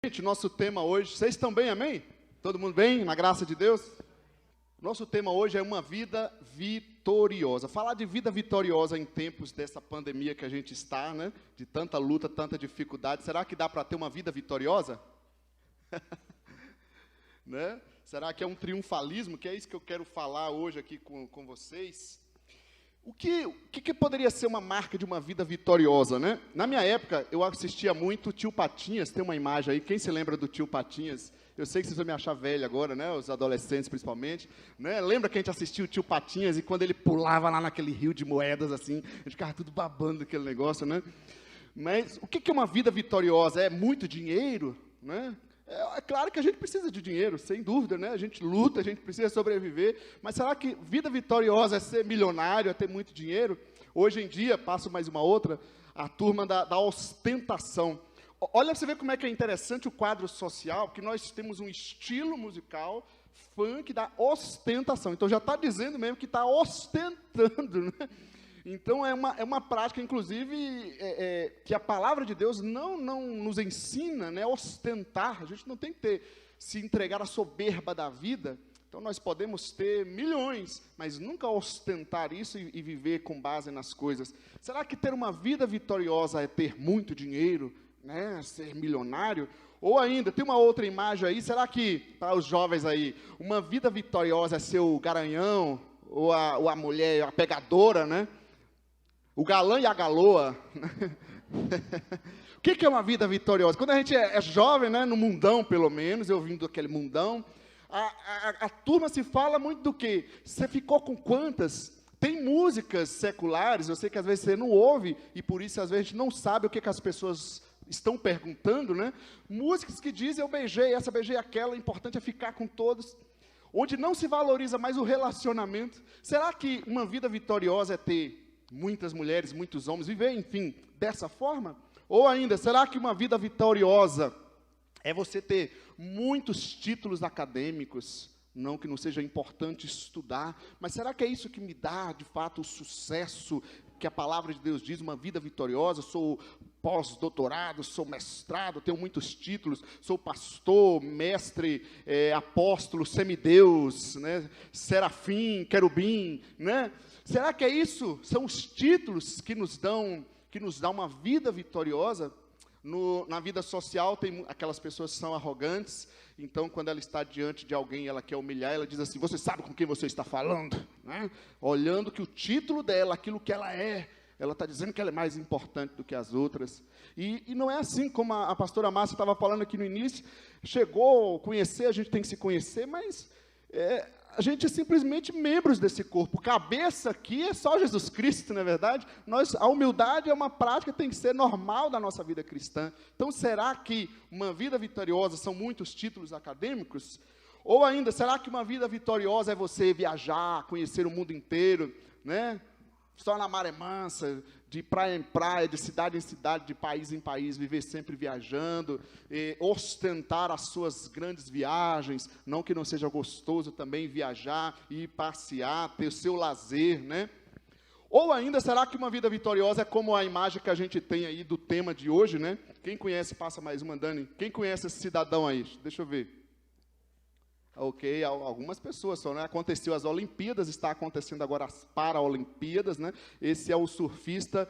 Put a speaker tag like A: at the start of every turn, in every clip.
A: Gente, nosso tema hoje, vocês estão bem, amém? Todo mundo bem, na graça de Deus? Nosso tema hoje é uma vida vitoriosa. Falar de vida vitoriosa em tempos dessa pandemia que a gente está, né? De tanta luta, tanta dificuldade. Será que dá para ter uma vida vitoriosa? Né? Será que é um triunfalismo? Que é isso que eu quero falar hoje aqui com vocês. O que poderia ser uma marca de uma vida vitoriosa, né? Na minha época, eu assistia muito o Tio Patinhas, tem uma imagem aí, quem se lembra do Tio Patinhas? Eu sei que vocês vão me achar velho agora, né? Os adolescentes, principalmente. Né? Lembra que a gente assistiu o Tio Patinhas e quando ele pulava lá naquele rio de moedas, assim, a gente ficava tudo babando aquele negócio, né? Mas o que é uma vida vitoriosa? É muito dinheiro, né? É claro que a gente precisa de dinheiro, sem dúvida, né? A gente luta, a gente precisa sobreviver, mas será que vida vitoriosa é ser milionário, é ter muito dinheiro? Hoje em dia, passo mais uma outra, a turma da ostentação. Olha para você ver como é que é interessante o quadro social, que nós temos um estilo musical funk da ostentação. Então já está dizendo mesmo que está ostentando, né? Então, é uma prática, inclusive, que a palavra de Deus não nos ensina, né, a ostentar. A gente não tem que se entregar à soberba da vida. Então, nós podemos ter milhões, mas nunca ostentar isso e viver com base nas coisas. Será que ter uma vida vitoriosa é ter muito dinheiro, né, ser milionário? Ou ainda, tem uma outra imagem aí, será que, para os jovens aí, uma vida vitoriosa é ser o garanhão, ou a mulher, a pegadora, né? O galã e a galoa. O que é uma vida vitoriosa? Quando a gente é jovem, né, no mundão, pelo menos, eu vim daquele mundão, a turma se fala muito do quê? Você ficou com quantas? Tem músicas seculares, eu sei que às vezes você não ouve, e por isso às vezes a gente não sabe o que as pessoas estão perguntando, né? Músicas que dizem, eu beijei essa, beijei aquela, o importante é ficar com todos. Onde não se valoriza mais o relacionamento. Será que uma vida vitoriosa é ter muitas mulheres, muitos homens, viver, enfim, dessa forma? Ou ainda, será que uma vida vitoriosa é você ter muitos títulos acadêmicos? Não que não seja importante estudar, mas será que é isso que me dá, de fato, o sucesso que a palavra de Deus diz, uma vida vitoriosa? Sou pós-doutorado, sou mestrado, tenho muitos títulos, sou pastor, mestre, apóstolo, semideus, né, serafim, querubim, né? Será que é isso? São os títulos que nos dão uma vida vitoriosa? Na vida social, tem aquelas pessoas que são arrogantes, então, quando ela está diante de alguém, ela quer humilhar, ela diz assim, você sabe com quem você está falando? Né? Olhando que o título dela, aquilo que ela está dizendo que ela é mais importante do que as outras. E não é assim, como a pastora Márcia estava falando aqui no início, chegou a conhecer, a gente tem que se conhecer, mas a gente é simplesmente membros desse corpo. Cabeça aqui é só Jesus Cristo, não é verdade? A humildade é uma prática que tem que ser normal da nossa vida cristã. Então, será que uma vida vitoriosa são muitos títulos acadêmicos? Ou ainda, será que uma vida vitoriosa é você viajar, conhecer o mundo inteiro, né? Só na maré mansa, de praia em praia, de cidade em cidade, de país em país, viver sempre viajando, ostentar as suas grandes viagens, não que não seja gostoso também viajar, ir passear, ter o seu lazer, né? Ou ainda, será que uma vida vitoriosa é como a imagem que a gente tem aí do tema de hoje, né? Quem conhece, passa mais uma, Dani. Quem conhece esse cidadão aí? Deixa eu ver. Ok, algumas pessoas só, né? Aconteceu as Olimpíadas, está acontecendo agora as Paralimpíadas, né? Esse é o surfista,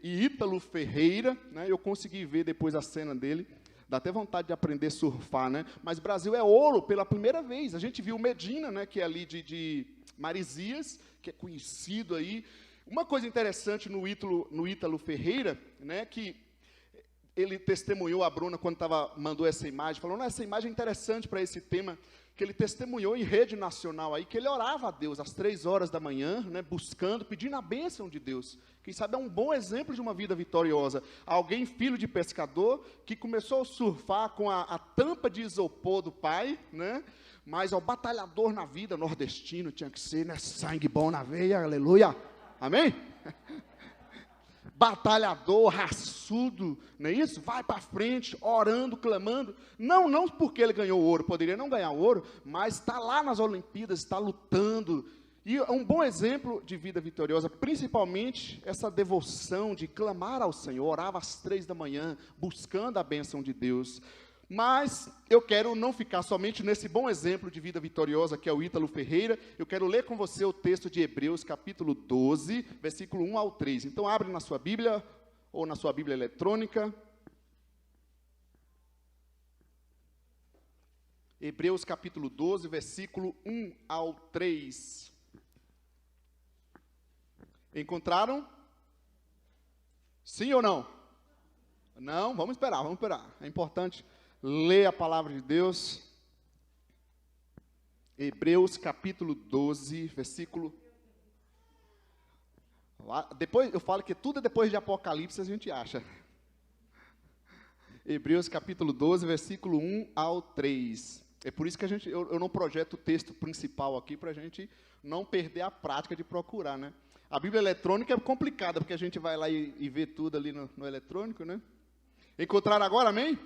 A: Ítalo Ferreira, né? Eu consegui ver depois a cena dele, dá até vontade de aprender a surfar, né? Mas Brasil é ouro pela primeira vez. A gente viu Medina, né? Que é ali de Marizias, que é conhecido aí. Uma coisa interessante no Ítalo Ferreira, né? Que ele testemunhou, a Bruna, quando mandou essa imagem, falou, essa imagem é interessante para esse tema, que ele testemunhou em rede nacional aí, que ele orava a Deus às 3 horas da manhã, né, buscando, pedindo a bênção de Deus. Quem sabe é um bom exemplo de uma vida vitoriosa. Alguém, filho de pescador, que começou a surfar com a tampa de isopor do pai, né, mas ao batalhador na vida, nordestino, tinha que ser, né, sangue bom na veia, aleluia, amém? Batalhador, raçudo, não é isso? Vai para frente, orando, clamando. Não porque ele ganhou ouro, poderia não ganhar ouro, mas está lá nas Olimpíadas, está lutando. E é um bom exemplo de vida vitoriosa, principalmente essa devoção de clamar ao Senhor, orava às 3 da manhã, buscando a bênção de Deus. Mas eu quero não ficar somente nesse bom exemplo de vida vitoriosa que é o Ítalo Ferreira. Eu quero ler com você o texto de Hebreus, capítulo 12, versículo 1 ao 3. Então, abre na sua Bíblia, ou na sua Bíblia eletrônica. Hebreus, capítulo 12, versículo 1 ao 3. Encontraram? Sim ou não? Não? Vamos esperar. É importante ler a palavra de Deus. Hebreus capítulo 12, versículo... Depois, eu falo que tudo depois de Apocalipse a gente acha. Hebreus capítulo 12, versículo 1 ao 3. É por isso que eu não projeto o texto principal aqui, para a gente não perder a prática de procurar, né? A Bíblia eletrônica é complicada, porque a gente vai lá e vê tudo ali no eletrônico, né? Encontraram agora, amém?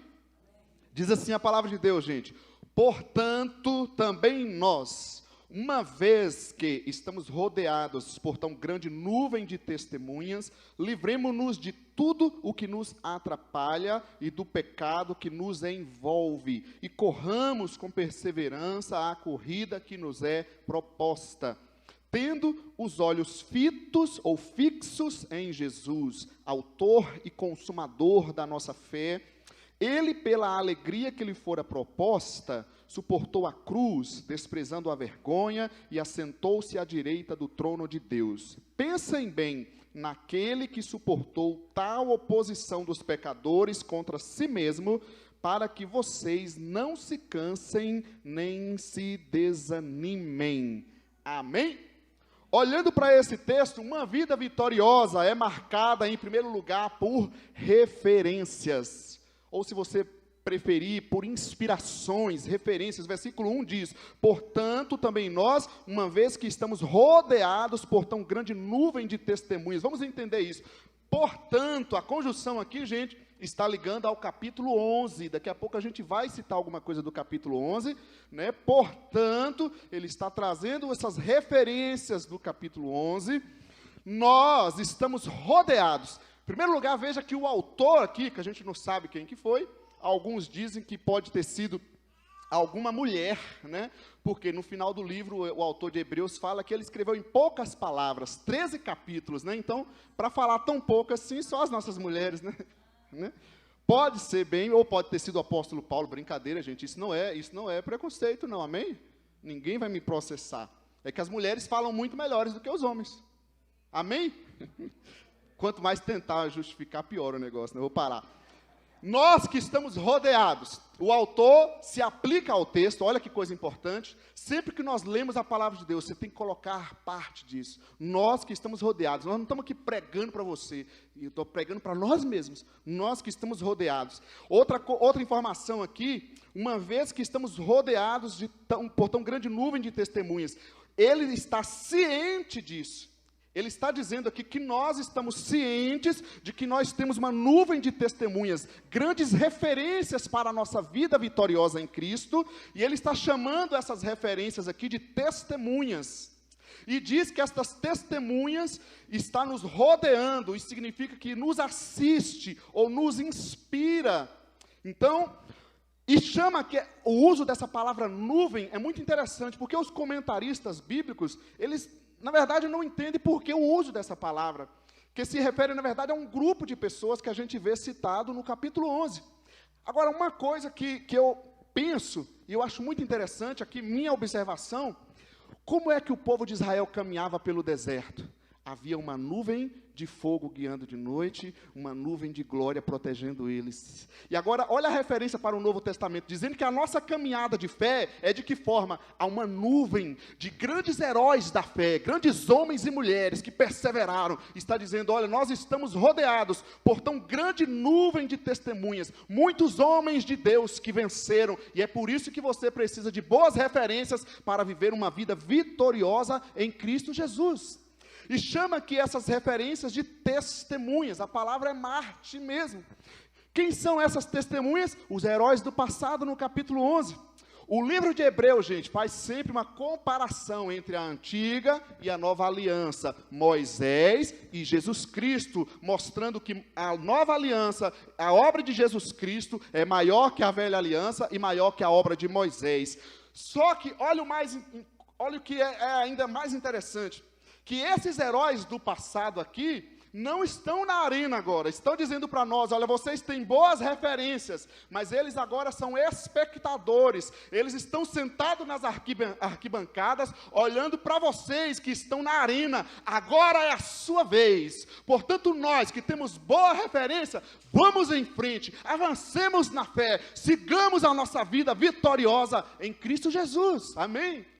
A: Diz assim a palavra de Deus, gente. Portanto, também nós, uma vez que estamos rodeados por tão grande nuvem de testemunhas, livremo-nos de tudo o que nos atrapalha e do pecado que nos envolve, e corramos com perseverança a corrida que nos é proposta, tendo os olhos fitos ou fixos em Jesus, autor e consumador da nossa fé. Ele, pela alegria que lhe fora proposta, suportou a cruz, desprezando a vergonha, e assentou-se à direita do trono de Deus. Pensem bem naquele que suportou tal oposição dos pecadores contra si mesmo, para que vocês não se cansem nem se desanimem. Amém? Olhando para esse texto, uma vida vitoriosa é marcada, em primeiro lugar, por referências. Ou, se você preferir, por inspirações, referências. Versículo 1 diz: portanto, também nós, uma vez que estamos rodeados por tão grande nuvem de testemunhas. Vamos entender isso. Portanto, a conjunção aqui, gente, está ligando ao capítulo 11. Daqui a pouco a gente vai citar alguma coisa do capítulo 11, né? Portanto, ele está trazendo essas referências do capítulo 11. Nós estamos rodeados. Em primeiro lugar, veja que o autor aqui, que a gente não sabe quem que foi, alguns dizem que pode ter sido alguma mulher, né? Porque no final do livro, o autor de Hebreus fala que ele escreveu em poucas palavras, 13 capítulos, né? Então, para falar tão pouco assim, só as nossas mulheres, né? Pode ser bem, ou pode ter sido o apóstolo Paulo. Brincadeira, gente, isso não é preconceito, não, amém? Ninguém vai me processar. É que as mulheres falam muito melhores do que os homens, amém? Quanto mais tentar justificar, pior o negócio, né? Eu vou parar. Nós que estamos rodeados, o autor se aplica ao texto. Olha que coisa importante. Sempre que nós lemos a palavra de Deus, você tem que colocar parte disso. Nós que estamos rodeados, nós não estamos aqui pregando para você, eu estou pregando para nós mesmos. Nós que estamos rodeados. Outra informação aqui, uma vez que estamos rodeados por tão grande nuvem de testemunhas, ele está ciente disso. Ele está dizendo aqui que nós estamos cientes de que nós temos uma nuvem de testemunhas, grandes referências para a nossa vida vitoriosa em Cristo, e ele está chamando essas referências aqui de testemunhas. E diz que estas testemunhas estão nos rodeando, isso significa que nos assiste ou nos inspira. Então, e chama que o uso dessa palavra nuvem é muito interessante, porque os comentaristas bíblicos, eles na verdade não entendem por que o uso dessa palavra, que se refere na verdade a um grupo de pessoas que a gente vê citado no capítulo 11. Agora, uma coisa que eu penso, e eu acho muito interessante aqui, minha observação, como é que o povo de Israel caminhava pelo deserto? Havia uma nuvem de fogo guiando de noite, uma nuvem de glória protegendo eles. E agora, olha a referência para o Novo Testamento, dizendo que a nossa caminhada de fé é de que forma? Há uma nuvem de grandes heróis da fé, grandes homens e mulheres que perseveraram. Está dizendo, olha, nós estamos rodeados por tão grande nuvem de testemunhas, muitos homens de Deus que venceram, e é por isso que você precisa de boas referências para viver uma vida vitoriosa em Cristo Jesus. E chama aqui essas referências de testemunhas. A palavra é Marte mesmo. Quem são essas testemunhas? Os heróis do passado no capítulo 11. O livro de Hebreus, gente, faz sempre uma comparação entre a antiga e a nova aliança, Moisés e Jesus Cristo, mostrando que a nova aliança, a obra de Jesus Cristo é maior que a velha aliança e maior que a obra de Moisés. Só que, olha o que é ainda mais interessante, que esses heróis do passado aqui, não estão na arena agora, estão dizendo para nós, olha, vocês têm boas referências, mas eles agora são espectadores, eles estão sentados nas arquibancadas, olhando para vocês que estão na arena, agora é a sua vez. Portanto, nós que temos boa referência, vamos em frente, avancemos na fé, sigamos a nossa vida vitoriosa em Cristo Jesus, amém?